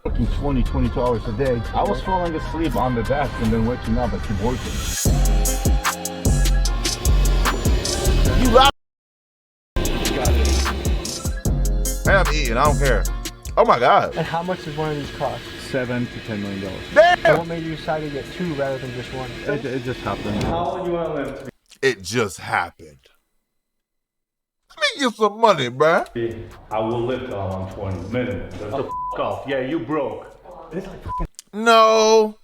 working 22 hours a day. I was falling asleep on the desk and then waking up and keep working. You got it. Man, I'm eating. I don't care. Oh my God. And how much does one of these cost? $7 to $10 million. Damn! So what made you decide to get two rather than just one? It just happened. How long do you want to live? It just happened. Let me get some money, bruh. I will live till I'm 20 minimum. That's the f off. Yeah, you broke. It's like No.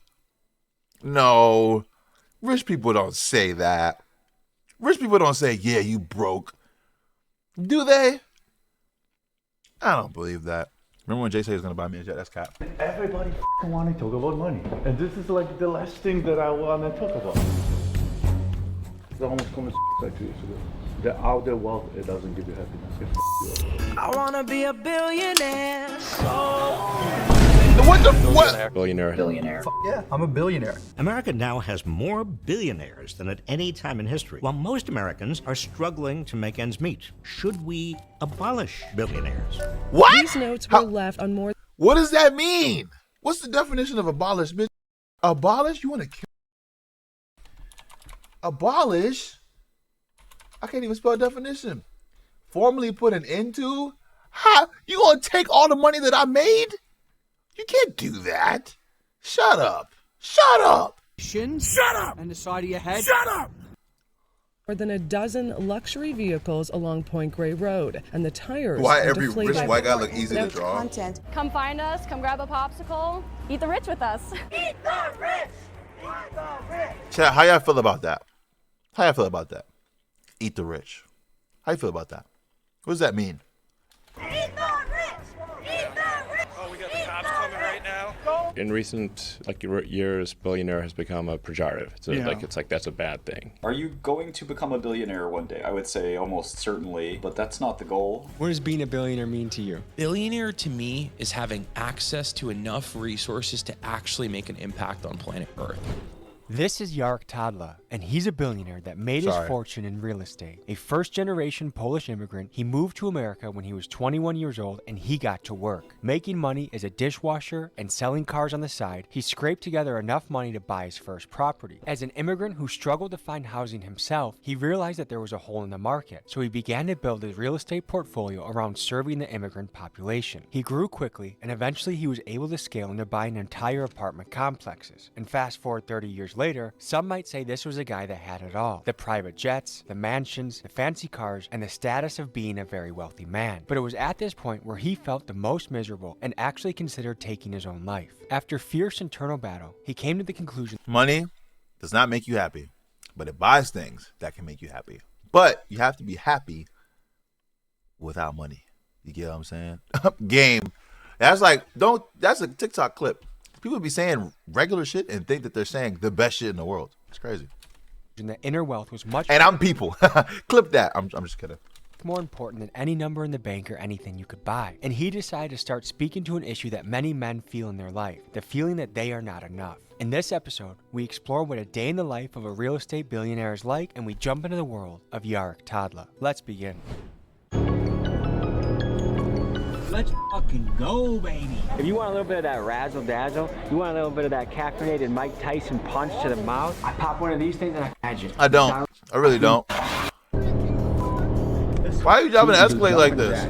Rich people don't say that. Rich people don't say, yeah, you broke. Do they? I don't believe that. Remember when Jay said he was going to buy me a jet? That's cap. everybody want to talk about money. And this is like the last thing that I want to talk about. The almost common like 2 years ago. The outer wealth, it doesn't give you happiness. It you up. I wanna be a billionaire. What the what? Billionaire. Yeah, I'm a billionaire. America now has more billionaires than at any time in history, while most Americans are struggling to make ends meet. Should we abolish billionaires? What? These notes were left on more. What does that mean? What's the definition of abolish, bitch? Abolish? You want to kill? Abolish? I can't even spell definition. Formally put an end to? How? You gonna take all the money that I made? You can't do that. Shut up. Shut up. Shut up! And the side of your head. Shut up. More than a dozen luxury vehicles along Point Grey Road, and the tires Why are every deflated. rich white guy look easy to draw? Content. Come find us, come grab a popsicle, eat the rich with us. Eat the rich! Eat the rich! Chat, how y'all feel about that? How y'all feel about that? Eat the rich. How you feel about that? What does that mean? Eat the rich! Eat the rich! Oh, we got the cops coming right now. In recent years, billionaire has become a pejorative. So it's like that's a bad thing. Are you going to become a billionaire one day? I would say almost certainly, but that's not the goal. What does being a billionaire mean to you? Billionaire to me is having access to enough resources to actually make an impact on planet Earth. This is Jarek Tadla, and he's a billionaire that made his fortune in real estate. A first-generation Polish immigrant, he moved to America when he was 21 years old, and he got to work. Making money as a dishwasher and selling cars on the side, he scraped together enough money to buy his first property. As an immigrant who struggled to find housing himself, he realized that there was a hole in the market, so he began to build his real estate portfolio around serving the immigrant population. He grew quickly, and eventually he was able to scale into buying entire apartment complexes. And fast forward 30 years later, some might say this was a guy that had it all. The private jets, the mansions, the fancy cars, and the status of being a very wealthy man. But it was at this point where he felt the most miserable and actually considered taking his own life. After fierce internal battle, he came to the conclusion: money does not make you happy, but it buys things that can make you happy. But you have to be happy without money. You get what I'm saying? Game. That's a TikTok clip. People be saying regular shit and think that they're saying the best shit in the world. It's crazy. And the inner wealth was much. And I'm people. Clip that. I'm just kidding. More important than any number in the bank or anything you could buy. And he decided to start speaking to an issue that many men feel in their life, the feeling that they are not enough. In this episode, we explore what a day in the life of a real estate billionaire is like, and we jump into the world of Jarek Tadla. Let's begin. Let's fucking go, baby. If you want a little bit of that razzle-dazzle, you want a little bit of that caffeinated Mike Tyson punch to the mouth, I pop one of these things and I imagine. I don't. I really don't. Why are you driving an Escalade like this?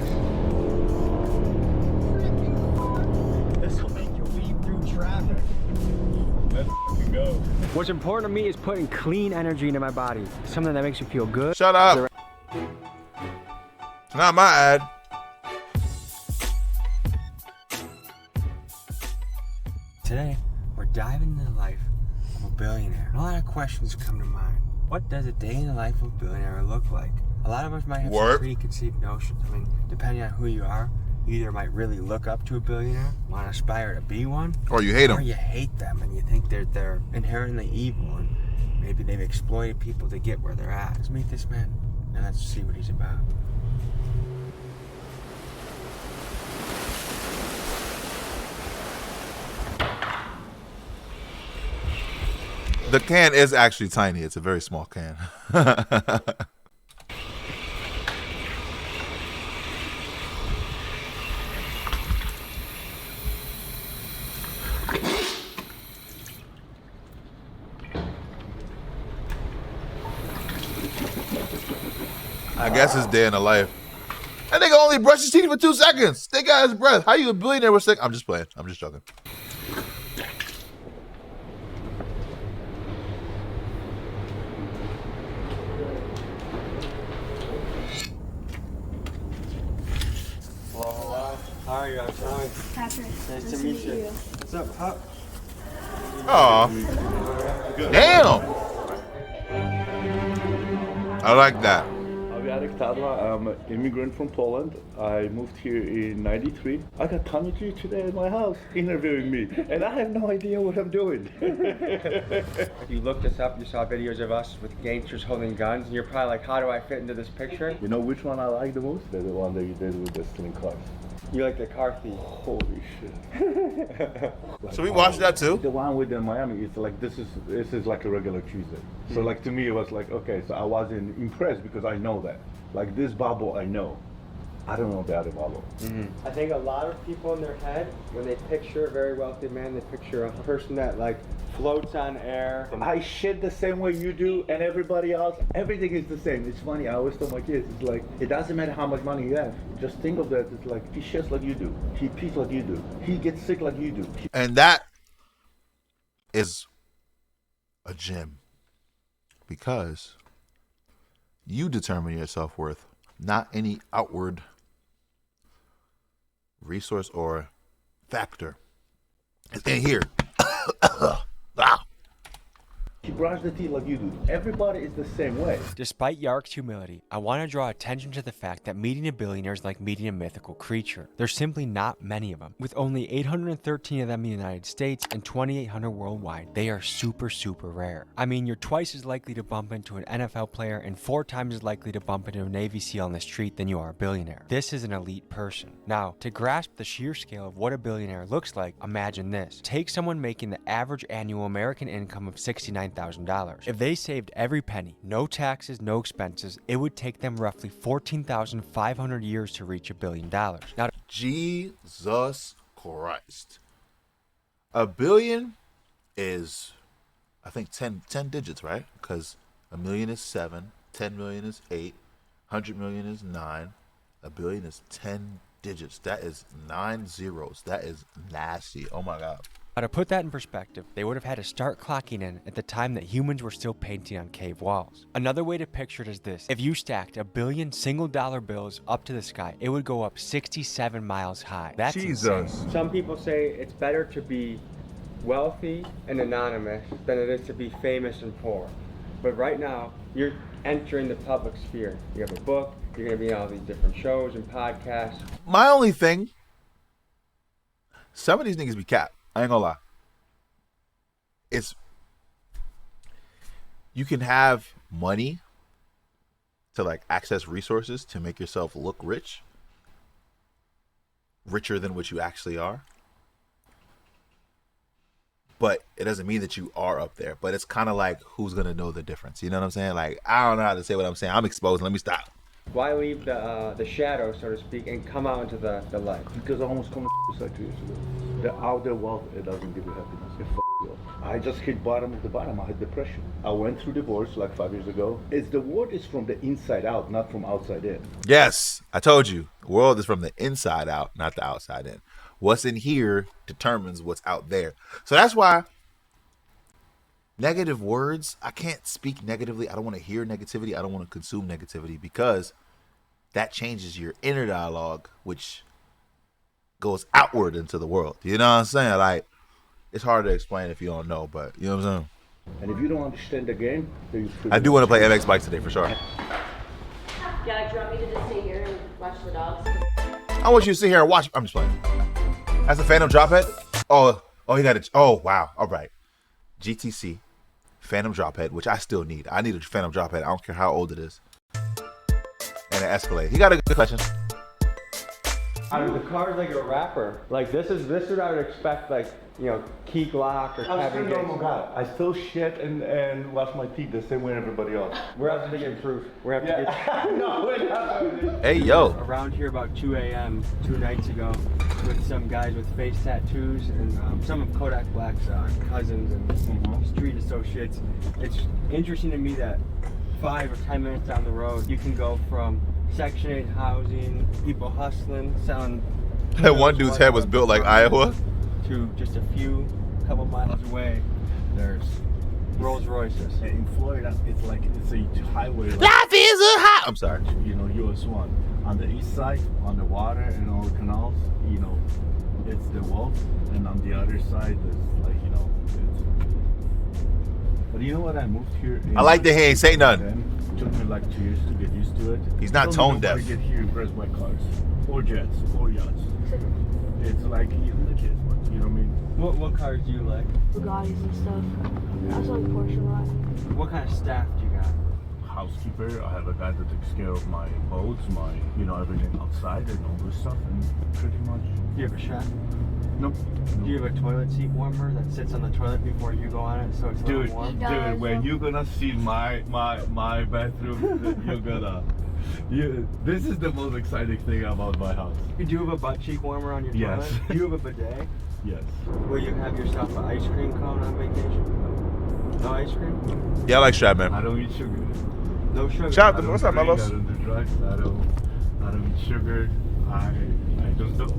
This will make you weave through traffic. Let's go. What's important to me is putting clean energy into my body. Something that makes me feel good. Shut up. It's not my ad. Today, we're diving into the life of a billionaire. A lot of questions come to mind. What does a day in the life of a billionaire look like? A lot of us might have some preconceived notions. I mean, depending on who you are, you either might really look up to a billionaire, want to aspire to be one, or you hate them. Or you hate them and you think they're inherently evil and maybe they've exploited people to get where they're at. Let's meet this man and let's see what he's about. The can is actually tiny. It's a very small can. I guess it's day in the life. That nigga only brushed his teeth for 2 seconds. They got his breath. How you a billionaire with sick? I'm just playing. I'm just joking. Hello. How are you? Patrick. Nice to meet you. What's up, Pop? Aw. Damn. I like that. I'm Tadla. I'm an immigrant from Poland. I moved here in '93. I got Tommy G today in my house interviewing me, and I have no idea what I'm doing. If you looked us up, you saw videos of us with gangsters holding guns, and you're probably like, how do I fit into this picture? You know which one I like the most? The one that you did with the stealing cars. You like the car thief. Holy shit. So we watched that too? The one with the Miami, it's like, this is like a regular Tuesday. So like to me it was like, okay, so I wasn't impressed because I know that. Like this bubble I know. I don't know the other bubble. I think a lot of people in their head, when they picture a very wealthy man, they picture a person that like floats on air. I shit the same way you do and everybody else. Everything is the same. It's funny, I always tell my kids, it's like, it doesn't matter how much money you have. Just think of that, it's like, he shits like you do. He pees like you do. He gets sick like you do. And that is a gem. Because you determine your self-worth, not any outward resource or factor. It's in here. He brushes the teeth like you do. Everybody is the same way. Despite Yark's humility, I want to draw attention to the fact that meeting a billionaire is like meeting a mythical creature. There's simply not many of them. With only 813 of them in the United States and 2,800 worldwide, they are super rare. I mean, you're twice as likely to bump into an NFL player and 4 times as likely to bump into a Navy SEAL on the street than you are a billionaire. This is an elite person. Now, to grasp the sheer scale of what a billionaire looks like, imagine this. Take someone making the average annual American income of $69,000. If they saved every penny, no taxes, no expenses, it would take them roughly 14,500 years to reach $1 billion. Now, Jesus Christ. A billion is, I think, 10 digits, right? Because a million is 7, 10 million is 8, 100 million is 9, a billion is 10 digits. That is 9 zeros. That is nasty. Oh my God. to put that in perspective, they would have had to start clocking in at the time that humans were still painting on cave walls. Another way to picture it is this. If you stacked 1 billion single-dollar bills up to the sky, it would go up 67 miles high. That's insane. Some people say it's better to be wealthy and anonymous than it is to be famous and poor. But right now, you're entering the public sphere. You have a book, you're going to be on all these different shows and podcasts. My only thing, some of these niggas be capped. I ain't gonna lie. You can have money to like access resources to make yourself look rich, richer than what you actually are. But it doesn't mean that you are up there. But it's kind of like, who's gonna know the difference? You know what I'm saying? Like, I don't know how to say what I'm saying. I'm exposed. Let me stop. Why leave the shadow, so to speak, and come out into the light? Because I almost committed suicide 2 years ago. The out there wealth, it doesn't give you happiness. It you up. I just hit bottom of the bottom. I had depression. I went through divorce like 5 years ago. The world is from the inside out, not from outside in. Yes, I told you. The world is from the inside out, not the outside in. What's in here determines what's out there. So that's why negative words, I can't speak negatively. I don't want to hear negativity. I don't want to consume negativity, because that changes your inner dialogue, which goes outward into the world. You know what I'm saying? Like, it's hard to explain if you don't know, but you know what I'm saying? And if you don't understand the game, then I do want to play MX Bike today for sure. Yeah, do you want me to just stay here and watch the dogs? I want you to sit here and watch. I'm just playing. That's a Phantom drop head? Oh, he got it. Oh, wow. All right. GTC Phantom drop head, which I still need. I need a Phantom drop head. I don't care how old it is. And an Escalade. He got a good question. The car's like a rapper. Like this is what I would expect, like, you know, Key Glock or Kevin Gates. I still shit and wash my teeth the same way everybody else. We're have to get proof. We're have to get. No, we're not. Hey, yo. Around here about 2 a.m. 2 nights ago, with some guys with face tattoos and some of Kodak Black's cousins and street associates. It's interesting to me that 5 or 10 minutes down the road, you can go from Section 8 housing, people hustling, selling. That one dude's head was built like Iowa. To just a couple miles away, there's Rolls Royces. In Florida, it's a highway. Like, Life is a high. I'm sorry. You know, US 1. On the east side, on the water and all the canals, you know, it's the wealth. And on the other side, it's like, you know, it's... But you know what? I moved here. I like that he ain't say nothing. It took me like 2 years to get used to it. He's not tone deaf. To get here impressed by cars, or jets, or yachts. It's like even the kids, you know what I mean? What cars do you like? Bugattis and stuff. I also like Porsche a lot. What kind of staff do you got? Housekeeper. I have a guy that takes care of my boats, my, you know, everything outside and all this stuff, and pretty much. Do you have a chef? Nope. Do you have a toilet seat warmer that sits on the toilet before you go on it, so it's a little warm? Dude, when you're gonna see my bathroom, you're gonna. This is the most exciting thing about my house. You do have a butt cheek warmer on your Yes. toilet? Do you have a bidet? Yes. Will you have yourself an ice cream cone on vacation? No ice cream? Yeah, I like Stratman. I don't eat sugar. No sugar. Shout out to what's up, Melos? I don't do drugs. I don't eat sugar. I just don't.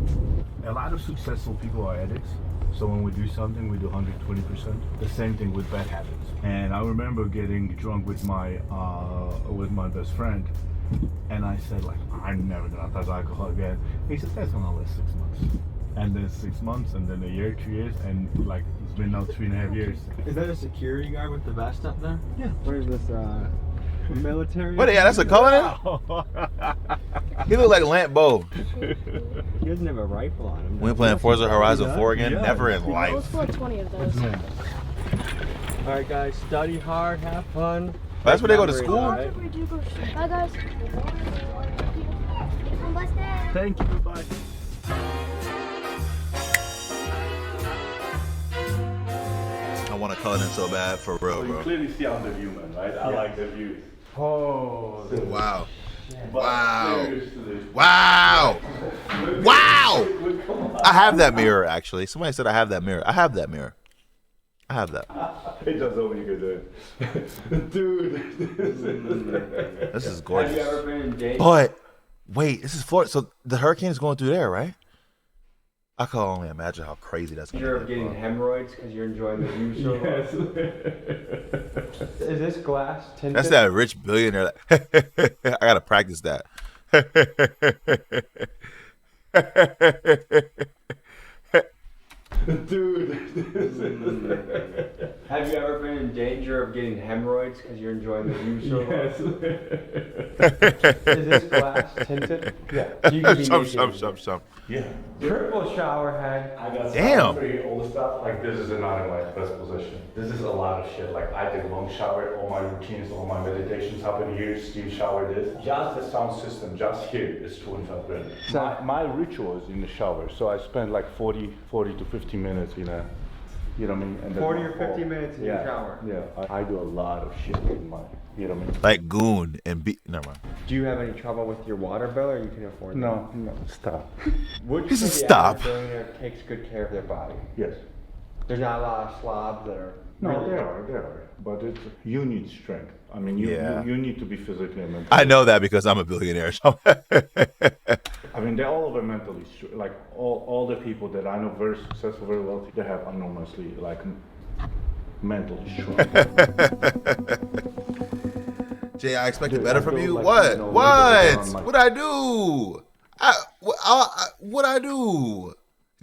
A lot of successful people are addicts. So when we do something, we do 120%. The same thing with bad habits. And I remember getting drunk with my best friend, and I said like, I'm never gonna touch alcohol again. He said that's gonna last 6 months, and then 6 months, and then a year, 2 years, and like it's been now 3.5 years. Is that a security guard with the vest up there? Yeah. What is this? Military? What? Yeah, that's a color. He look like Lamp Bow. He doesn't have a rifle on him. We playing Forza Horizon 4 again? Yeah. Never in Let's life. go like 20 of those. Alright guys, study hard, have fun. That's where they go to school? Bye guys. Thank you. Bye. I want to color in so bad, for real, You bro. clearly see I'm the human, right? I like the views. Oh. Wow. But Wow. seriously. Wow. Wow. I have that mirror, actually. Somebody said I have that mirror. I have that mirror. I have that. It does what you could do. Dude. This is gorgeous. Have you ever been in danger? But, wait, this is Florida. So the hurricane is going through there, right? I can only imagine how crazy that's going to be. You're getting hemorrhoids because you're enjoying the view so much. Is this glass tinted? That's that rich billionaire. I got to practice that. Dude. Have you ever been in danger of getting hemorrhoids because you're enjoying the view so much? Is this glass tinted? Yeah. You can be Some. Yeah. Triple shower head. I got Damn. pretty old stuff. Like this is not in my best position. This is a lot of shit. Like I take long shower. All my routines, all my meditations happen here. Steam shower. This. Just the sound system, just here is 25 grand. My ritual is in the shower. So I spend like 40 to 50 minutes in a, you know what I mean? And 40 or 50 minutes in the shower. Yeah. I do a lot of shit in my, you know what I mean? Like Goon and never mind. Do you have any trouble with your water bill, or you can afford that? No, stop. Would you This say is the stop. average billionaire takes good care of their body? Yes. There's not a lot of slobs that are. No, really- there are. But you need strength. I mean, you need to be physically and mentally. I know that because I'm a billionaire. So I mean, they're all over mentally. Like all the people that I know, very successful, very wealthy, they have enormously like mentally strong. Jay, I expected Dude, better I from feel you. like, What? you know, What? like- What'd I do? What'd I do?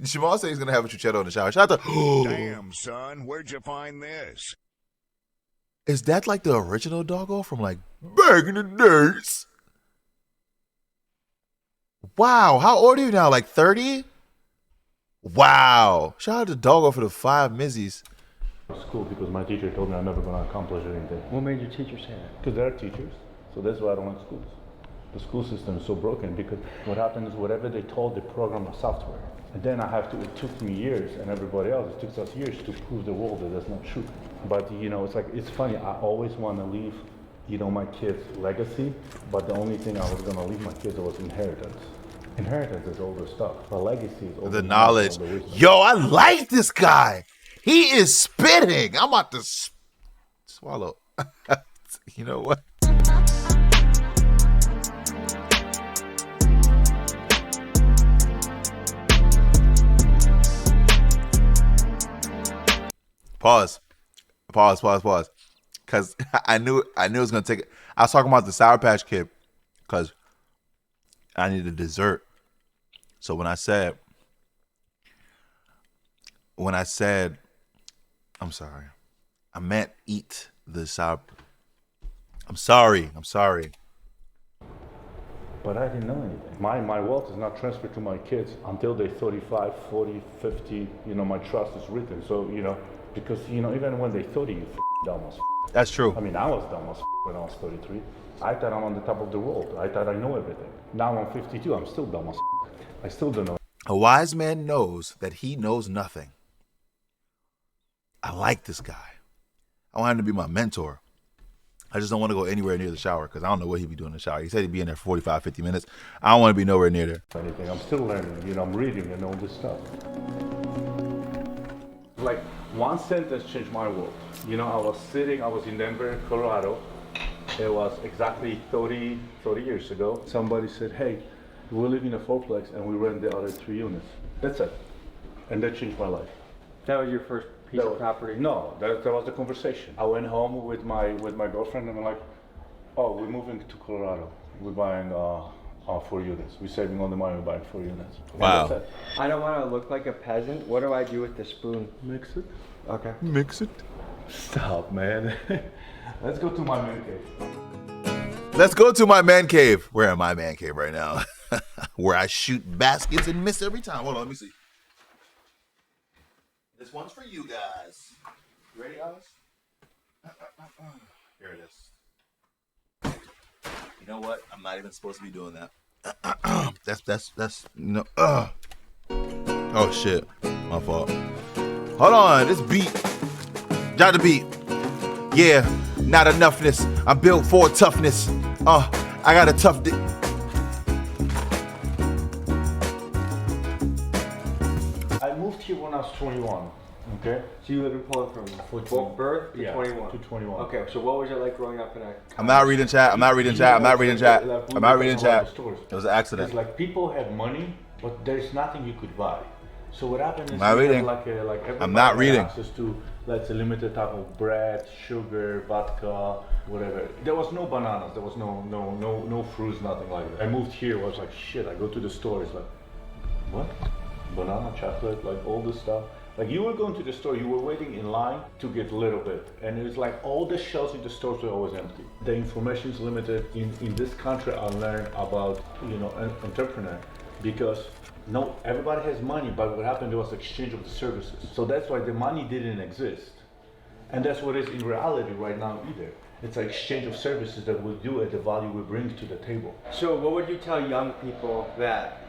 Jamal said he's gonna have a chuchetta in the shower. Shout out to Damn, son, where'd you find this? Is that like the original doggo from like back in the days? Wow, how old are you now? Like 30? Wow. Shout out to Doggo for the 5 Mizzies. School because my teacher told me I'm never going to accomplish anything. What made your teacher say that? Because they're teachers, so that's why I don't like schools. The school system is so broken because what happens is whatever they told, they program a software. And then it took me years and everybody else, it took us years to prove the world that that's not true. But you know, it's funny, I always want to leave, you know, my kids' legacy, but the only thing I was going to leave my kids was inheritance. Inheritance is all the stuff, but legacy is all The knowledge. all the wisdom. Yo, I like this guy. He is spitting. I'm about to swallow. You know what? Pause. Because I knew it was gonna take it. I was talking about the Sour Patch Kid because I needed a dessert. So when I said, I'm sorry, I meant eat the sour. I'm sorry. But I didn't know anything. My wealth is not transferred to my kids until they're 35, 40, 50. You know, my trust is written. So, you know, because, you know, even when they're 30, you dumb as That's true. I mean, I was dumb as when I was 33. I thought I'm on the top of the world. I thought I know everything. Now I'm 52. I'm still dumb as I still don't know. A wise man knows that he knows nothing. I like this guy. I want him to be my mentor. I just don't want to go anywhere near the shower because I don't know what he'd be doing in the shower. He said he'd be in there for 45, 50 minutes. I don't want to be nowhere near there. Anything. I'm still learning. You know, I'm reading and all this stuff. Like, one sentence changed my world. You know, I was in Denver, Colorado. It was exactly 30 years ago. Somebody said, hey, we live in a fourplex and we rent the other 3 units. That's it. And that changed my life. That was your first piece of property? No, that was the conversation. I went home with my girlfriend and I'm like, oh, we're moving to Colorado. We're buying 4 units. We're saving all the money, we're buying 4 units. Wow. I don't want to look like a peasant. What do I do with the spoon? Mix it. Okay. Mix it. Stop, man. Let's go to my man cave. Let's go to my man cave. We're in my man cave right now. Where I shoot baskets and miss every time. Hold on, let me see. This one's for you guys. You ready, Alice? Here it is. You know what? I'm not even supposed to be doing that. That's you know. Oh shit, my fault. Hold on, this beat. Got the beat. Yeah, not enoughness. I'm built for toughness. I got a tough dick. I moved here when I was 21. Okay. So you lived in Poland from birth to 21? To 21. Okay, so what was it like growing up in a... I'm not reading chat. It was an accident. It's like people have money, but there's nothing you could buy. So what happened is I'm not reading. I'm not reading. Access to, let's say, limited type of bread, sugar, vodka, whatever. There was no bananas. There was no fruits, nothing like that. I moved here. I was like, shit. I go to the store. It's like, what? Banana, chocolate, like all this stuff. Like you were going to the store, you were waiting in line to get a little bit. And it was like all the shelves in the stores were always empty. The information is limited. In this country, I learned about, you know, an entrepreneur because no, everybody has money, but what happened, there was exchange of the services. So that's why the money didn't exist. And that's what it is in reality right now either. It's an exchange of services that we do at the value we bring to the table. So what would you tell young people that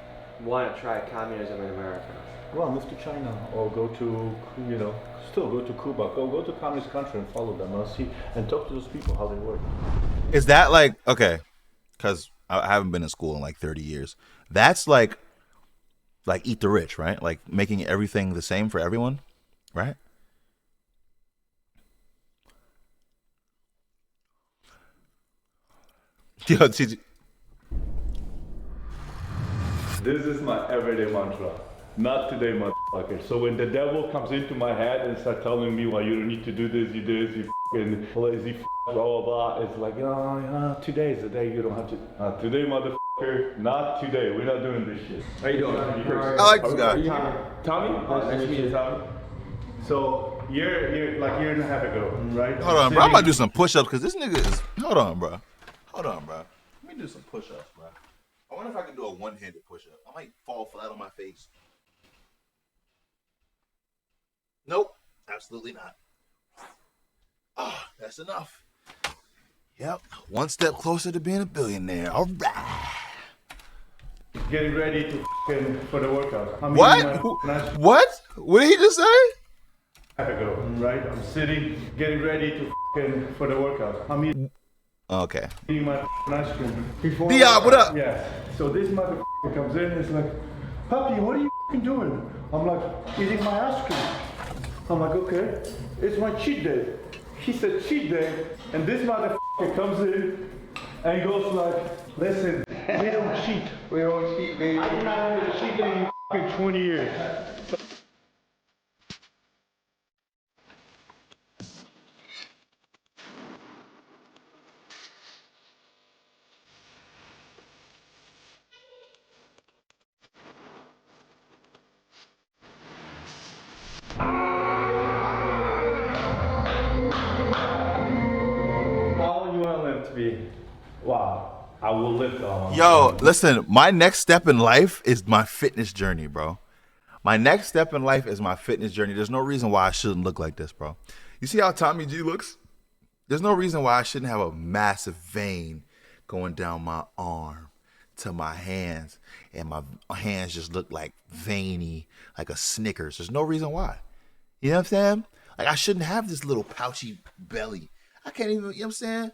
want to try communism in America? Well, move to China or go to, you know, still go to Cuba. Go to communist country and follow them and see and talk to those people how they work. Is that like, okay, because I haven't been in school in like 30 years. That's like eat the rich, right? Like making everything the same for everyone, right? Yo, TG. This is my everyday mantra. Not today, motherfucker. So when the devil comes into my head and starts telling me, well, you don't need to do this, you do this, you fucking lazy blah, blah, blah. It's like, today is the day you don't have to. Today, motherfucker, not today. We're not doing this shit. How you doing? I like this guy. Tommy? Nice to meet you, Tommy. So, you're like a year and a half ago, right? Hold on, bro. I'm about to do some push-ups because this nigga is... Hold on, bro. Let me do some push-ups, bro. I wonder if I can do a one-handed push-up. I might fall flat on my face. Nope, absolutely not. That's enough. Yep, one step closer to being a billionaire. All right. Getting ready to for the workout. What? What did he just say? Ago, right? I'm sitting, getting ready to for the workout. Okay. Eating my ice cream. Diab, what up? Yeah. So this motherfucker comes in and is like, Papi, what are you doing? I'm like, eating my ice cream. I'm like, okay, it's my cheat day. He said cheat day, and this motherfucker comes in and goes like, listen, we don't cheat. We don't cheat, baby. I did not have a cheat day in 20 years. will live on. Yo, listen, my next step in life is my fitness journey, bro. My next step in life is my fitness journey. There's no reason why I shouldn't look like this, bro. You see how Tommy G looks? There's no reason why I shouldn't have a massive vein going down my arm to my hands, and my hands just look like veiny, like a Snickers. There's no reason why. You know what I'm saying? Like, I shouldn't have this little pouchy belly. I can't even, you know what I'm saying?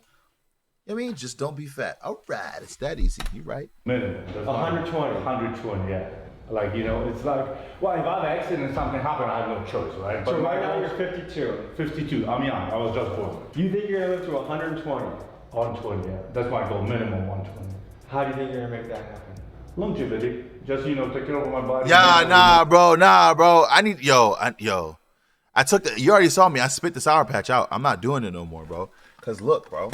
I mean, just don't be fat. All right, it's that easy. You right? Minimum. 120. 120, yeah. Like, you know, it's like, well, if I have an accident and something happened, I have no choice, right? So but right now you're 52. 52. I'm young. I was just born. You think you're gonna live to 120? 120, yeah. That's my goal. Minimum 120. How do you think you're gonna make that happen? Longevity. Just, you know, taking over my body. Yeah, nah, bro. I need, I took the, you already saw me. I spit the Sour Patch out. I'm not doing it no more, bro. Because look, bro,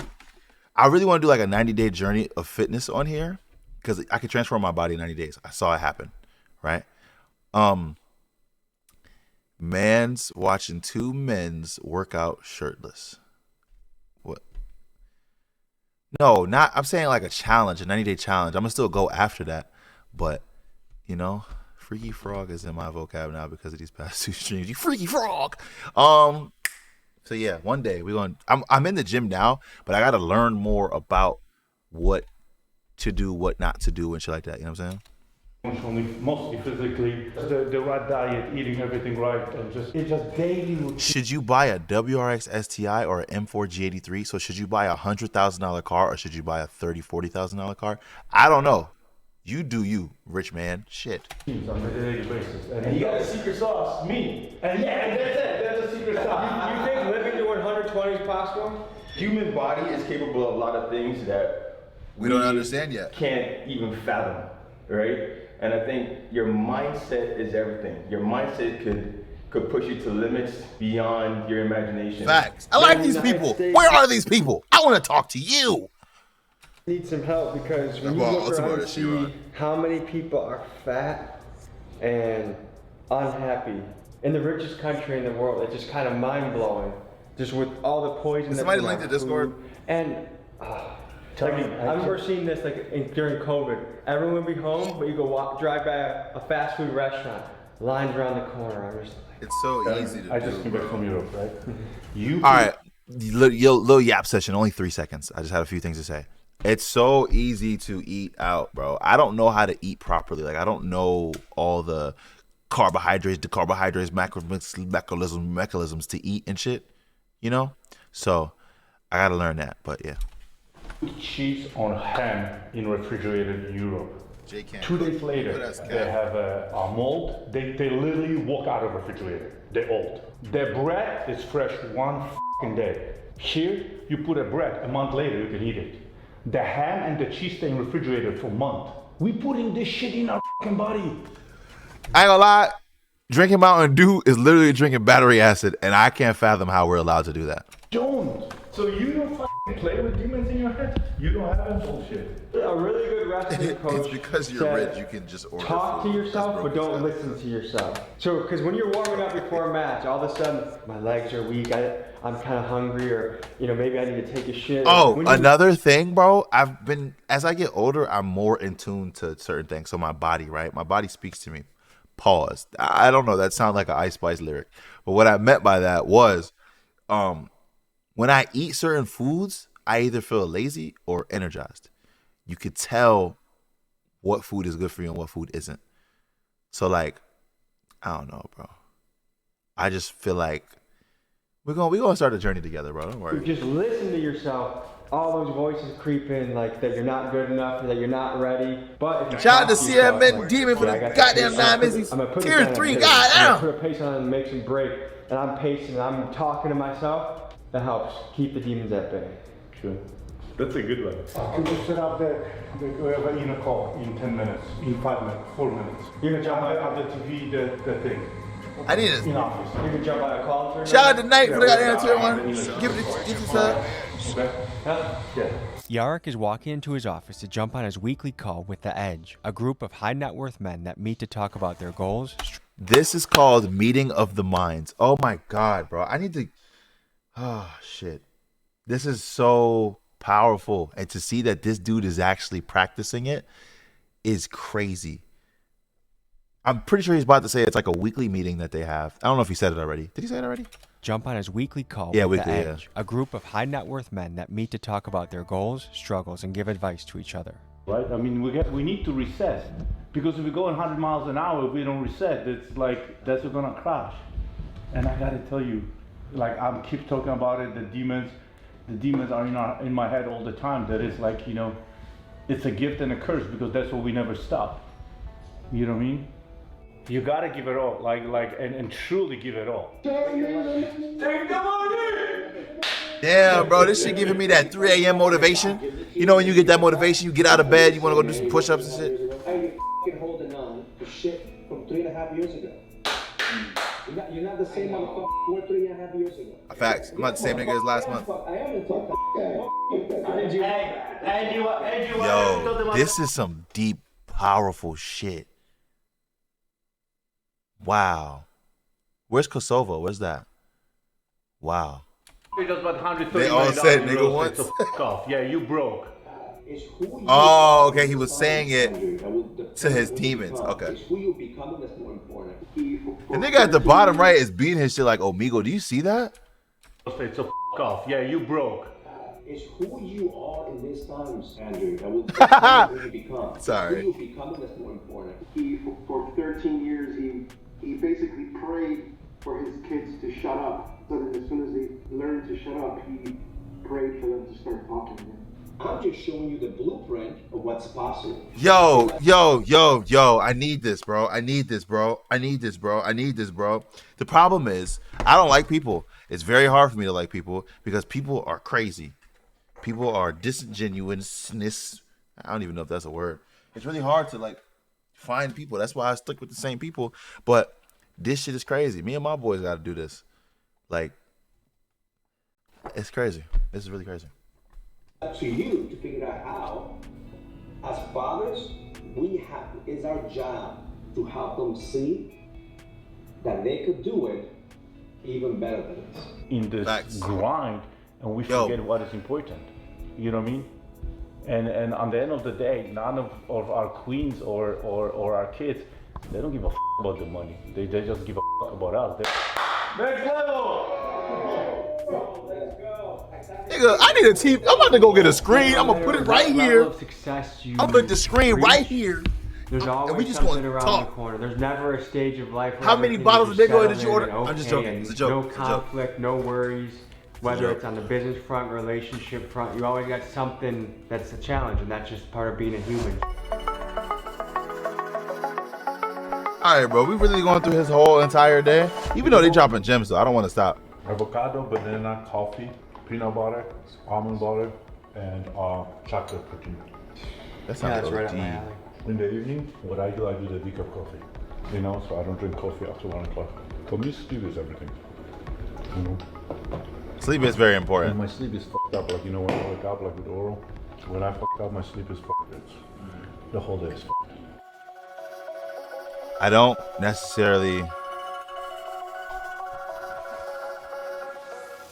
I really want to do like a 90-day journey of fitness on here because I could transform my body in 90 days. I saw it happen, right? Man's watching two men's work out shirtless. What? No, not, I'm saying like a challenge, a 90-day challenge. I'm going to still go after that. But, you know, Freaky Frog is in my vocab now because of these past two streams. You freaky frog. So yeah, one day I'm in the gym now, but I gotta learn more about what to do, what not to do, and shit like that. You know what I'm saying? Mostly physically, the right diet, eating everything right, and it's just daily. Should you buy a WRX STI or an M4 G83? So should you buy a $100,000 car or should you buy a $40,000 car? I don't know. You do you, rich man. Shit. On a daily basis. And you got a secret sauce, me. And yeah, that's it. That's a secret sauce. You think living to 120 is possible? Human body is capable of a lot of things that we don't understand yet. Can't even fathom, right? And I think your mindset is everything. Your mindset could push you to limits beyond your imagination. Facts. I like these people. Where are these people? I want to talk to you. Need some help because when you look around and see how many people are fat and unhappy in the richest country in the world, it's just kind of mind-blowing. Just with all the poison. Is somebody linked to Discord? And I remember seeing this during COVID. Everyone would be home, but you go drive by a fast food restaurant, lines around the corner. I'm just like, it's so easy to do. I just came back from Europe, right? All right, little yap session, only 3 seconds. I just had a few things to say. It's so easy to eat out, bro. I don't know how to eat properly. Like, I don't know all the carbohydrates, mechanisms to eat and shit, you know? So I got to learn that, but yeah. Cheese on ham in refrigerated Europe. 2 days later, they have a mold. They literally walk out of the refrigerator. They're old. Their bread is fresh one fucking day. Here, you put a bread, a month later, you can eat it. The ham and the cheese stay in refrigerator for a month. We putting this shit in our fucking body. I ain't gonna lie, drinking Mountain Dew is literally drinking battery acid, and I can't fathom how we're allowed to do that. Don't. So you don't fucking play with demons in your head? You don't have that bullshit. A really good wrestling coach. It's because you're rich, you can just order talk food. to yourself, but don't listen to yourself. So, because when you're warming up before a match, all of a sudden, my legs are weak, I'm kind of hungry, or, you know, maybe I need to take a shit. Oh, another thing, bro, as I get older, I'm more in tune to certain things. So my body, right? My body speaks to me. Pause. I don't know, that sounds like an Ice Spice lyric. But what I meant by that was, when I eat certain foods, I either feel lazy or energized. You could tell what food is good for you and what food isn't. So, like, I don't know, bro. I just feel like we're gonna start a journey together, bro. Don't worry. Just listen to yourself. All those voices creep in, like that you're not good enough, or that you're not ready. But if shout out to CM Demon for the goddamn 9 minutes. Tier 3, goddamn. Put a pace on and make some break, and I'm pacing, and I'm talking to myself. That helps keep the demons at bay. Sure. That's a good one. Can we set up we have an inner call in 10 minutes, in 5 minutes, 4 minutes. You can jump on the TV, the thing. I need it. In office. You can jump on a call. Shout out to Nate for the goddamn tier 1. Give it a Yeah. Yarrick is walking into his office to jump on his weekly call with The Edge, a group of high net worth men that meet to talk about their goals. This is called Meeting of the Minds. Oh my God, bro. I need to... Oh, shit. This is so powerful. And to see that this dude is actually practicing it is crazy. I'm pretty sure he's about to say it's like a weekly meeting that they have. I don't know if he said it already. Did he say it already? Jump on his weekly call Yeah, with weekly, The yeah. Edge, a group of high net worth men that meet to talk about their goals, struggles, and give advice to each other. Right? I mean, we need to reset, because if we go 100 miles an hour, if we don't reset, it's like that's gonna crash. And I gotta tell you, like I'm keep talking about it. The demons are in my head all the time. That is like, you know, it's a gift and a curse, because that's what we never stop. You know what I mean? You gotta give it all, and truly give it all. Damn, bro, this shit giving me that 3 a.m. motivation. You know when you get that motivation, you get out of bed, you want to go do some push-ups and shit. How are you f***ing holding on to shit from 3.5 years ago? You're not the same motherfucker you were 3.5 years ago. Facts. I'm not the same nigga as last month. I am the talk Yo, this is some deep, powerful shit. Wow. Where's Kosovo? Where's that? Wow. They all said nigga once. So fuck off. Yeah, you broke. Oh, okay. He was saying it to his demons. Okay. The nigga at the bottom right is beating his shit like Omigo. Do you see that? So fuck off. Yeah, you broke. It's who you are in these times, Andrew. That will determine who you become. Sorry. Who you become that's more important. He, for 13 years, he basically prayed for his kids to shut up. So that as soon as they learned to shut up, he prayed for them to start talking again. I'm just showing you the blueprint of what's possible. Yo. I need this, bro. I need this, bro. The problem is, I don't like people. It's very hard for me to like people because people are crazy. People are disingenuousness. I don't even know if that's a word. It's really hard to like find people. That's why I stick with the same people. But this shit is crazy. Me and my boys got to do this. Like, it's crazy. This is really crazy. Up to you to figure out how. As fathers, it's our job to help them see that they could do it even better than us. In this grind, and we forget what is important. You know what I mean? And on the end of the day, none of our queens or our kids, they don't give a about the money. They just give a about us. Next level! Nigga, I need a TV. I'm about to go get a screen. I'm gonna put it right here. I'm gonna put the screen right here. There's always we just something gonna around talk. the corner. There's never a stage of life where How many everything bottles is of Big Oil settled did you in order? and I'm just okay joking. and It's a joke. No It's a joke. conflict, no worries. Whether joke. it's on the business front, relationship front, you always got something that's a challenge, and that's just part of being a human. All right, bro. We really going through his whole entire day. Even though they dropping gems, though, I don't want to stop. Avocado, banana, coffee, peanut butter, almond butter, and chocolate cookie. That sounds right up my alley. In the evening, what I do the decaf coffee. You know, so I don't drink coffee after 1 o'clock. For me, sleep is everything. You know? Sleep is very important. And my sleep is fucked up. Like, you know, when I wake up, like with oral, when I fucked up, my sleep is fucked. The whole day is fucked. I don't necessarily.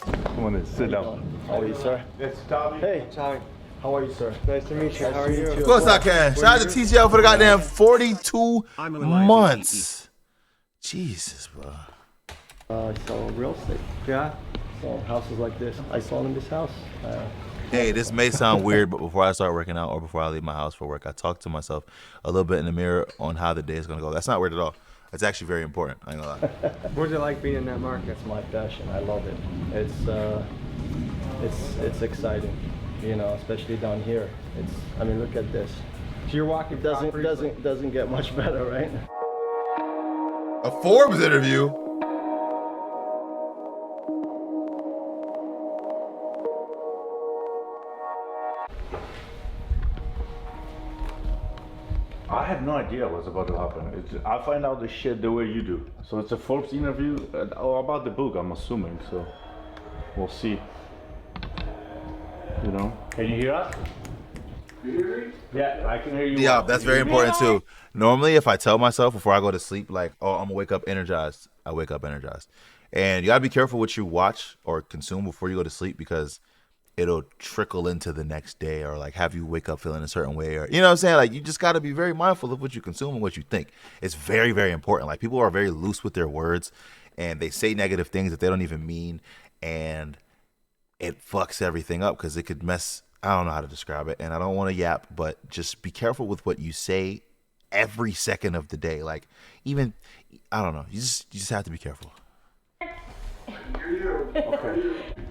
Come on in, sit down. How are you, sir? It's Tommy. Hey, Tommy. How are you, sir? Nice to meet you. How are you? Of course I can. Shout out to TGL for the goddamn 42 months. Jesus, bro. I sell real estate. Yeah? So houses like this. I saw in this house. Hey, this may sound weird, but before I start working out or before I leave my house for work, I talk to myself a little bit in the mirror on how the day is going to go. That's not weird at all. It's actually very important. I ain't gonna lie. What's it like being in that market? It's my passion. I love it. It's exciting, you know, especially down here. I mean, look at this. So you're walking. Doesn't get much better, right? A Forbes interview. I had no idea what's about to happen. I find out the shit the way you do. So it's a Forbes interview about the book, I'm assuming. So we'll see. You know? Can you hear us? You hear me? Yeah, I can hear you. Yeah, that's very important too. Normally, if I tell myself before I go to sleep, like, oh, I'm gonna wake up energized, I wake up energized. And you gotta be careful what you watch or consume before you go to sleep because it'll trickle into the next day, or like have you wake up feeling a certain way, or you know what I'm saying? Like, you just got to be very mindful of what you consume and what you think. It's very, very important. Like, people are very loose with their words, and they say negative things that they don't even mean, and it fucks everything up because it could mess. I don't know how to describe it, and I don't want to yap, but just be careful with what you say every second of the day. Like, even, I don't know, you just have to be careful. Okay.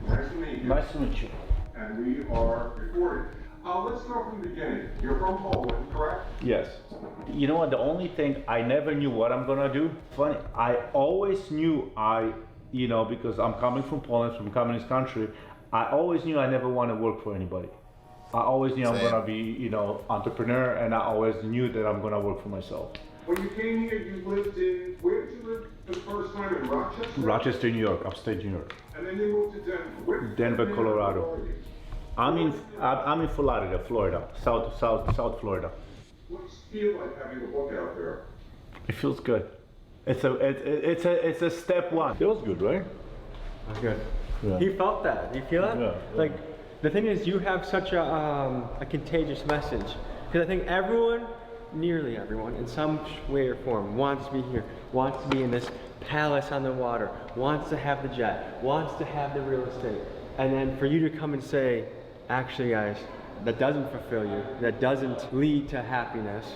Nice to meet you. Nice to meet you. And we are recording. Let's start from the beginning. You're from Poland, correct? Yes. You know what? The only thing, I never knew what I'm gonna do. Funny, I always knew because I'm coming from Poland, from a communist country, I always knew I never want to work for anybody. I always knew I'm gonna be, entrepreneur, and I always knew that I'm gonna work for myself. When you came here, you lived in, where did you live the first time, in Rochester? Rochester, New York, upstate New York. And then you moved to Denver. Denver, Colorado. I'm in Florida, South Florida. What does it feel like having a book out there? It feels good. It's a step one. Feels good, right? Good. Yeah. He felt that. You feel that? Yeah. Like, the thing is, you have such a contagious message. Because I think everyone, nearly everyone, in some way or form, wants to be here, wants to be in this palace on the water, wants to have the jet, wants to have the real estate. And then for you to come and say, actually guys, that doesn't fulfill you, that doesn't lead to happiness,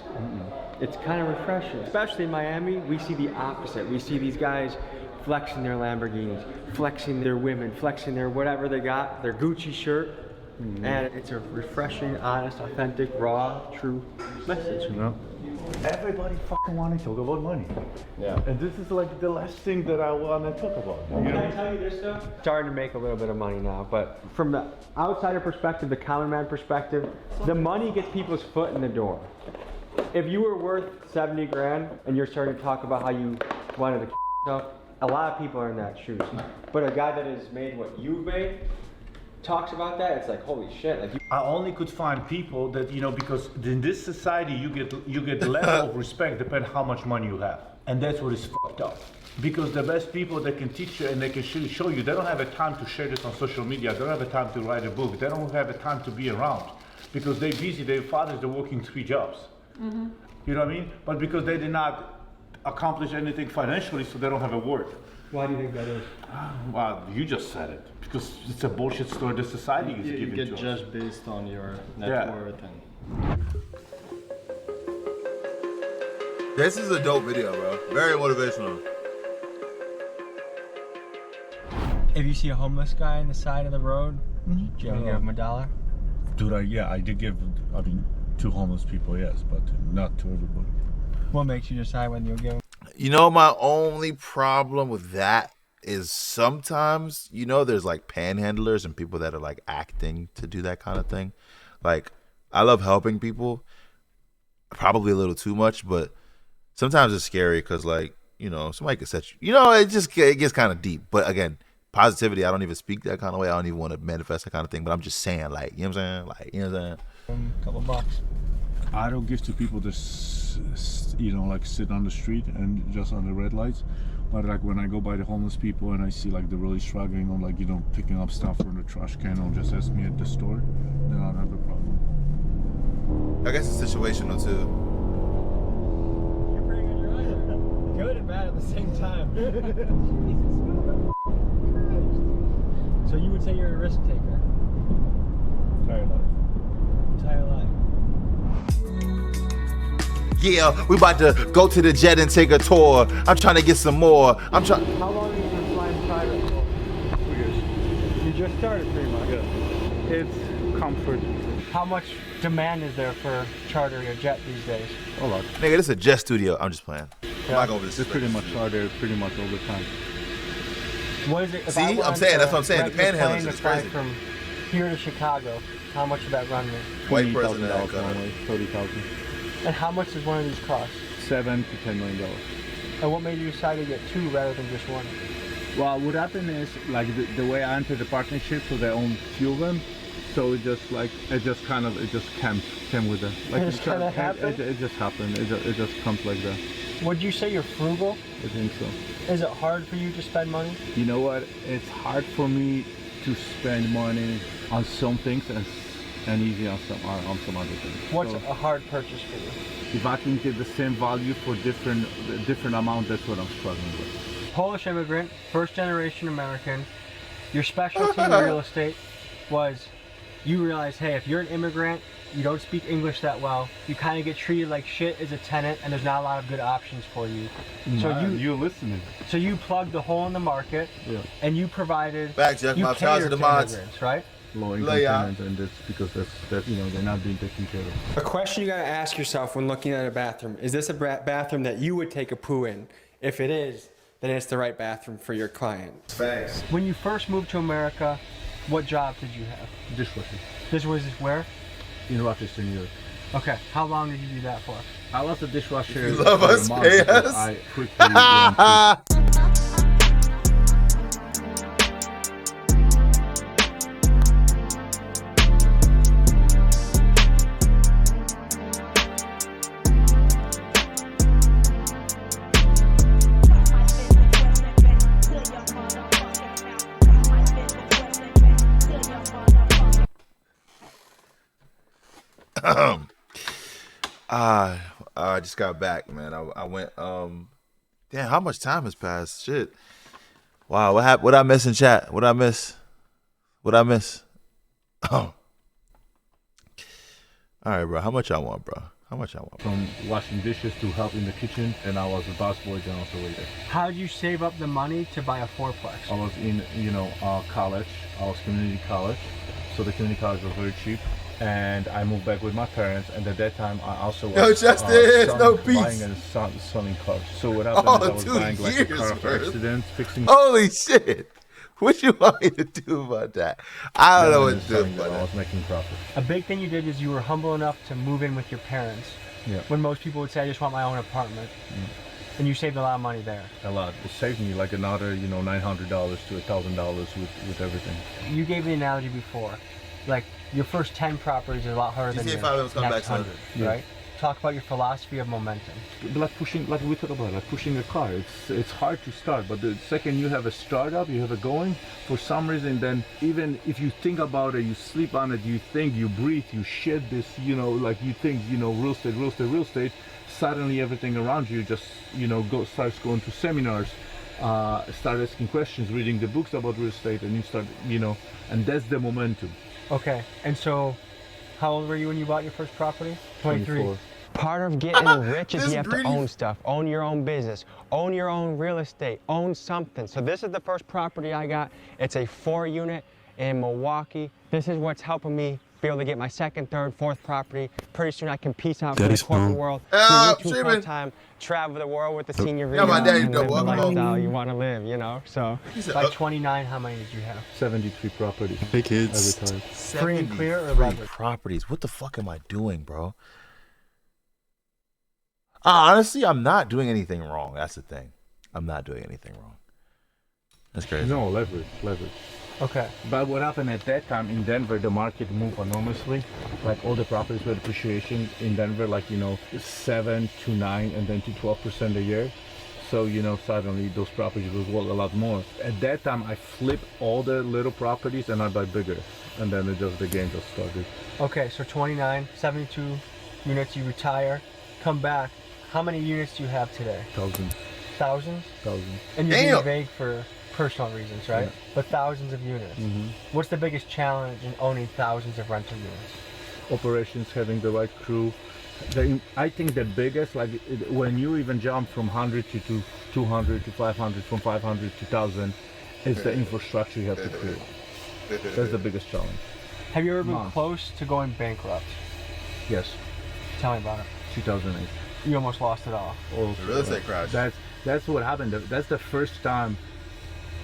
it's kind of refreshing. Especially in Miami, we see the opposite. We see these guys flexing their Lamborghinis, flexing their women, flexing their whatever they got, their Gucci shirt. And it's a refreshing, honest, authentic, raw, true message. Everybody fucking want to talk about money. Yeah. And this is like the last thing that I want to talk about. Can I tell you this though? Starting to make a little bit of money now, but from the outsider perspective, the common man perspective, the money gets people's foot in the door. If you were worth 70 grand and you're starting to talk about how you wanted to yourself, a lot of people are in that shoes. But a guy that has made what you've made talks about that, it's like, holy shit. Like, I only could find people that, because in this society you get the level of respect depending how much money you have. And that's what is fucked up. Because the best people that can teach you and they can show you, they don't have a time to share this on social media, they don't have a time to write a book, they don't have a time to be around. Because they're busy, their fathers, they're working 3 jobs. You know what I mean? But because they did not accomplish anything financially, so they don't have a word. Why do you think that is? Well, you just said it. Because it's a bullshit story the society is giving to us. You get judged based on your net worth. And This is a dope video, bro. Very motivational. If you see a homeless guy on the side of the road, do you ever give him $1? Dude, I did give, to homeless people, yes, but not to everybody. What makes you decide when you'll give him? My only problem with that is sometimes, there's like panhandlers and people that are like acting to do that kind of thing. Like, I love helping people, probably a little too much, but sometimes it's scary because, like, somebody could set you, it gets kind of deep. But again, positivity, I don't even speak that kind of way. I don't even want to manifest that kind of thing, but I'm just saying, like, you know what I'm saying? Like, you know what I'm saying? A couple bucks. I don't give to people that, like sit on the street and just on the red lights. But like when I go by the homeless people and I see like they're really struggling on like, picking up stuff from the trash can or just ask me at the store, then I don't have a problem. I guess it's situational too. You're pretty good, you're either good and bad at the same time. So you would say you're a risk taker? Entire life. Entire life. Yeah, we about to go to the jet and take a tour. I'm trying to get some more. How long have you been flying private for? 2 years. You just started pretty much. Yeah. It's comfort. How much demand is there for chartering a jet these days? A lot. Nigga, this is a jet studio. I'm just playing. I'm not going over this. They pretty much are there pretty much all the time. What is it? See, I'm saying, that's what I'm saying. The panhandlers is crazy. From here to Chicago, how much would that run me? White person $20,000 normally, $30,000. And how much does one of these cost? $7 to $10 million. And what made you decide to get 2 rather than just 1? Well, what happened is like the way I entered the partnership, so they own few of them. So it just came with it. Like it just kind of happened. It just happened. It just comes like that. Would you say you're frugal? I think so. Is it hard for you to spend money? You know what? It's hard for me to spend money on some things and easy on some other things. What's So a hard purchase for you? if I can get the same value for different amount, that's what I'm struggling with. Polish immigrant, first generation American. Your specialty in real estate was you realize, hey, if you're an immigrant, you don't speak English that well, you kind of get treated like shit as a tenant, and there's not a lot of good options for you. So you're listening. So you plugged the hole in the market, and you provided. Back, Jeff, you my catered to to mods. immigrants, right? Low-income tenants, and that's because that's you know, they're not being taken care of. A question you gotta ask yourself when looking at a bathroom: is this a bathroom that you would take a poo in? If it is, then it's the right bathroom for your client. Thanks. When you first moved to America, what job did you have? Dishwasher. This was where? In Rochester, New York. Okay. How long did you do that for? I was a dishwasher. You love for a us, month pay before us. I quickly went to I just got back, man. I went. Damn, how much time has passed? Shit. Wow, what happened? What I miss in chat? What I miss? Oh. All right, bro. How much I want, bro? from washing dishes to help in the kitchen, and I was a busboy and also waiter. How did you save up the money to buy a fourplex? I was in college. I was community college, so the community college was very cheap. And I moved back with my parents, and at that time I also was buying and selling cars. So what happened is I was buying like a car for accidents, fixing. Holy shit! What you want me to do about that? I don't know what to do about that. I was making profit. A big thing you did is you were humble enough to move in with your parents. Yeah. When most people would say, I just want my own apartment. And you saved a lot of money there. A lot. It saved me like another, $900 to $1,000 with everything. You gave the analogy before, like your first 10 properties are a lot harder than your next 100, right? Talk about your philosophy of momentum. Like we talked about, like pushing a car. It's hard to start, but the second you have a startup, you have it going, for some reason, then even if you think about it, you sleep on it, you think, you breathe, you shit this, like you think, real estate, suddenly everything around you just, starts going to seminars, start asking questions, reading the books about real estate, and you start, and that's the momentum. Okay, and so how old were you when you bought your first property? 23. 24. Part of getting rich is you have to own stuff, own your own business, own your own real estate, own something. So this is the first property I got. It's a 4-unit in Milwaukee. This is what's helping me be able to get my second, third, fourth property. Pretty soon I can peace out from the corporate world, do YouTube full time, travel the world with the senior visa, and live the lifestyle you want to live, so. By 29, how many did you have? 73 properties. Hey kids. Every time. Free and clear or leverage? Properties. What the fuck am I doing, bro? Honestly, I'm not doing anything wrong. That's the thing. I'm not doing anything wrong. That's crazy. No, leverage. Okay. But what happened at that time in Denver, the market moved enormously. Like all the properties were appreciation in Denver, 7 to 9 and then to 12% a year. So, suddenly those properties was worth a lot more. At that time, I flipped all the little properties and I buy bigger. And then the game just started. Okay, so 29, 72 units, you retire, come back. How many units do you have today? Thousands. Thousands? Thousands. And you're being vague for personal reasons, right? Yeah. But thousands of units. Mm-hmm. What's the biggest challenge in owning thousands of rental units? Operations, having the right crew. I think the biggest, when you even jump from 100 to 200 to 500, from 500 to 1,000, is the infrastructure you have to create. That's the biggest challenge. Have you ever been close to going bankrupt? Yes. Tell me about it. 2008. You almost lost it all. The real estate crash. That's what happened. That's the first time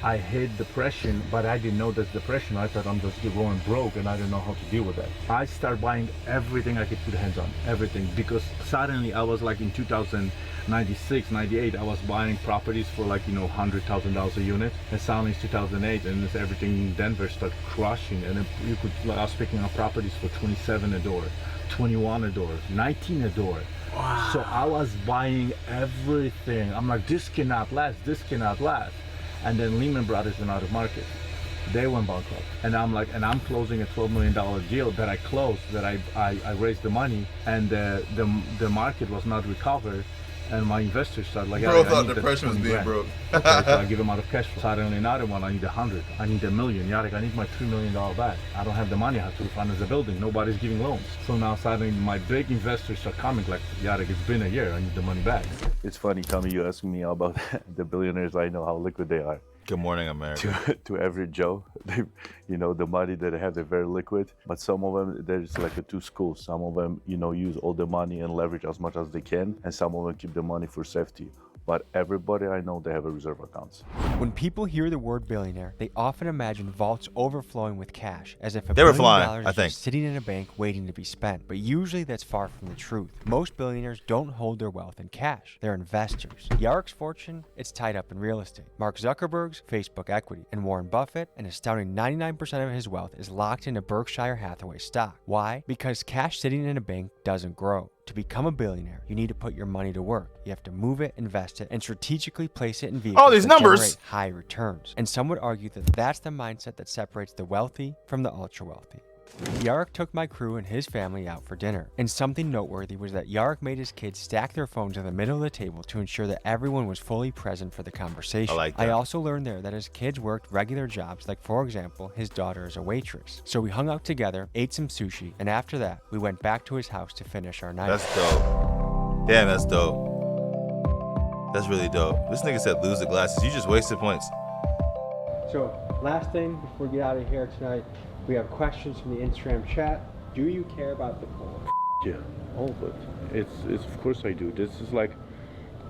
I hit depression, but I didn't know that's depression. I thought I'm just going broke and I didn't know how to deal with that. I started buying everything I could put hands on, everything, because suddenly I was in 2096, 98, I was buying properties for $100,000 a unit, and suddenly it's 2008 and everything in Denver started crushing, and I was picking up properties for 27 a door, 21 a door, 19 a door. Wow. So I was buying everything. I'm like, this cannot last. And then Lehman Brothers went out of market. They went bankrupt. And I'm like, and I'm closing a $12 million deal that I closed, that I raised the money, and the market was not recovered. And my investors started like, bro thought depression was being broke. Okay, so I give him out of cash flow. Suddenly another one, I need 100. I need $1 million. Yarek, I need my $3 million back. I don't have the money. I have to refinance the building. Nobody's giving loans. So now suddenly my big investors are coming like, Yarek, it's been a year. I need the money back. It's funny, Tommy, you asking me about the billionaires. I know how liquid they are. Good morning, America. To every Joe, they, you know, the money that they have, they're very liquid. But some of them, there's like two schools. Some of them, you know, use all the money and leverage as much as they can, and some of them keep the money for safety. But everybody I know, they have a reserve accounts. When people hear the word billionaire, they often imagine vaults overflowing with cash, as if they were $1 flying, billion I is think, just sitting in a bank waiting to be spent. But usually that's far from the truth. Most billionaires don't hold their wealth in cash. They're investors. Yarek's fortune, it's tied up in real estate. Mark Zuckerberg's Facebook equity, and Warren Buffett, an astounding 99% of his wealth is locked into Berkshire Hathaway stock. Why? Because cash sitting in a bank doesn't grow. To become a billionaire, you need to put your money to work. You have to move it, invest it, and strategically place it in vehicles these that numbers generate high returns. And some would argue that that's the mindset that separates the wealthy from the ultra-wealthy. Yarek took my crew and his family out for dinner, and something noteworthy was that Yarek made his kids stack their phones in the middle of the table to ensure that everyone was fully present for the conversation. I like that. I also learned there that his kids worked regular jobs, like for example, his daughter is a waitress. So we hung out together, ate some sushi, and after that, we went back to his house to finish our night. That's dope. Damn, that's dope. That's really dope. This nigga said lose the glasses. You just wasted points. So, last thing before we get out of here tonight, we have questions from the Instagram chat. Do you care about the poll? Yeah, all of it. It's of course I do. This is like,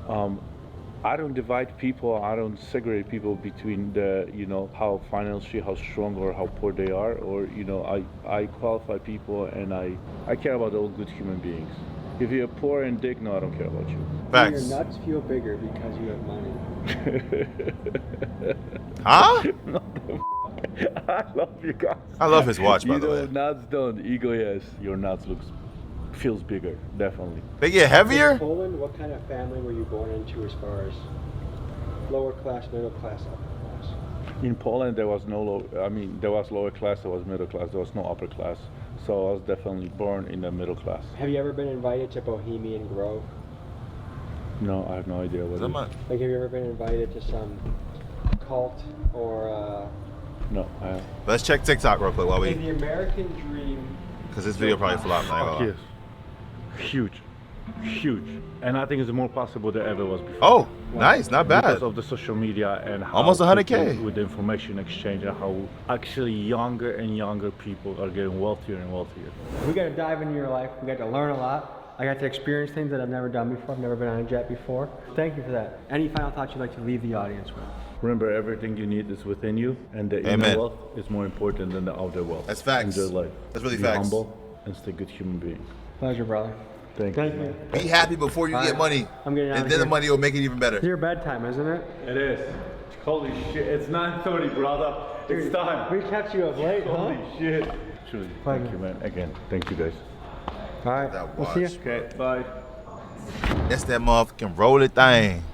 I don't divide people. I don't segregate people between the, you know, how financially, how strong or how poor they are, or, you know, I qualify people, and I care about all good human beings. If you're poor and dick, no, I don't care about you. Facts. Do your nuts feel bigger because you have money? Huh? I love you guys. I love his watch, by the way. Nuts don't. Ego, yes. Your nuts feels bigger, definitely. They get heavier? In Poland, what kind of family were you born into as far as lower class, middle class, upper class? In Poland, there was there was lower class, there was middle class, there was no upper class. So I was definitely born in the middle class. Have you ever been invited to Bohemian Grove? No, I have no idea what it is. Like, have you ever been invited to some cult or No, I haven't. Let's check TikTok real quick while we... In the American dream... Because this video probably flopped. Yes. Huge. And I think it's more possible than ever was before. Oh, nice. Not bad. Because of the social media and how... Almost 100K. With the information exchange, and how actually younger and younger people are getting wealthier and wealthier. We got to dive into your life. We got to learn a lot. I got to experience things that I've never done before. I've never been on a jet before. Thank you for that. Any final thoughts you'd like to leave the audience with? Remember, everything you need is within you, and the inner wealth is more important than the outer wealth. That's facts. Enjoy life. That's really Be facts. humble and stay a good human being. Pleasure, brother. Thank you. Be happy before you get money. I'm getting out and of then here. the money will make it even better. It's your bedtime, isn't it? It is. Holy shit. It's 9:30, brother. It's Dude, time. We kept you up late, huh? Holy shit. Truly. Thank you, man. Again, thank you guys. All right. That We'll see you. Okay, bye. That's that motherfucking roll it thing.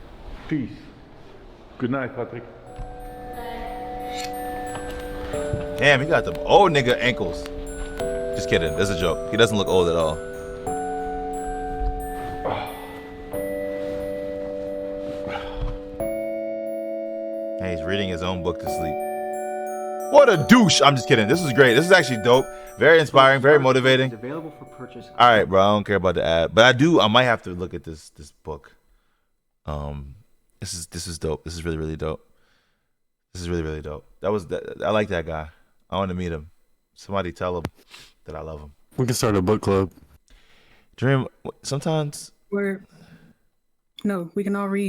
Peace. Good night, Patrick. Damn, he got them old nigga ankles. Just kidding. That's a joke. He doesn't look old at all. Hey, he's reading his own book to sleep. What a douche. I'm just kidding. This is great. This is actually dope. Very inspiring, very motivating. Available for purchase. All right, bro. I don't care about the ad, but I might have to look at this book. This is dope. This is really dope. This is really dope. I like that guy. I want to meet him. Somebody tell him that I love him. We can start a book club. Dream. Sometimes. No, we can all read.